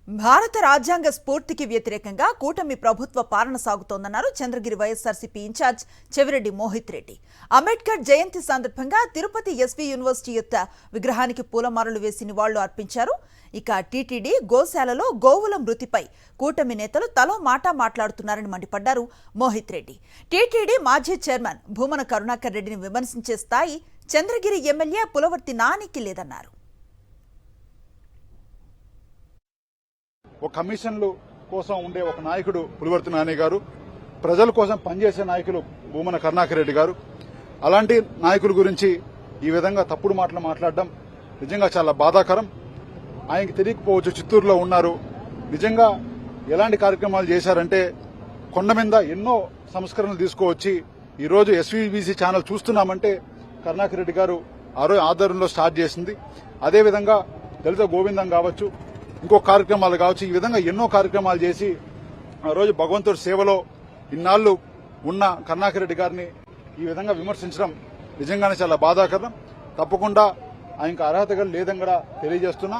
భారత రాజ్యాంగ స్ఫూర్తికి వ్యతిరేకంగా కూటమి ప్రభుత్వ పాలన సాగుతోందన్నారు చంద్రగిరి వైఎస్ఆర్సీపీ ఇన్ఛార్జ్ చెవిరెడ్డి మోహిత్ రెడ్డి. అంబేద్కర్ జయంతి సందర్భంగా తిరుపతి ఎస్వీ యూనివర్సిటీ యొక్క విగ్రహానికి పూలమాలలు వేసి నివాళులు అర్పించారు. ఇక టీటీడీ గోశాలలో గోవుల మృతిపై కూటమి నేతలు తలో మాట మాట్లాడుతున్నారని మండిపడ్డారు మోహిత్ రెడ్డి. టీటీడీ మాజీ చైర్మన్ భూమన కరుణాకర్ రెడ్డిని విమర్శించే స్థాయి చంద్రగిరి ఎమ్మెల్యే పులవర్తి నానికి లేదన్నారు. ఒక కమిషన్లు కోసం ఉండే ఒక నాయకుడు పులివర్తి నాని గారు, ప్రజల కోసం పనిచేసే నాయకులు భూమన కరుణాకర్ రెడ్డి గారు, అలాంటి నాయకుల గురించి ఈ విధంగా తప్పుడు మాటలు మాట్లాడడం నిజంగా చాలా బాధాకరం. ఆయనకి తెలియకపోవచ్చు, చిత్తూరులో ఉన్నారు. నిజంగా ఎలాంటి కార్యక్రమాలు చేశారంటే కొండ మీద ఎన్నో సంస్కరణలు తీసుకువచ్చి ఈరోజు ఎస్వీబీసీ ఛానల్ చూస్తున్నామంటే కరుణాకర్ రెడ్డి గారు ఆ రోజు ఆధ్వర్యంలో స్టార్ట్ చేసింది. అదేవిధంగా దళిత గోవిందం కావచ్చు, ఇంకో కార్యక్రమాలు కావచ్చు, ఈ విధంగా ఎన్నో కార్యక్రమాలు చేసి ఆ రోజు భగవంతుడి సేవలో ఇన్నాళ్లు ఉన్న కరుణాకర్ రెడ్డి గారిని ఈ విధంగా విమర్శించడం నిజంగానే చాలా బాధాకరం. తప్పకుండా ఆయనకు అర్హత లేదని కూడా తెలియజేస్తున్నా.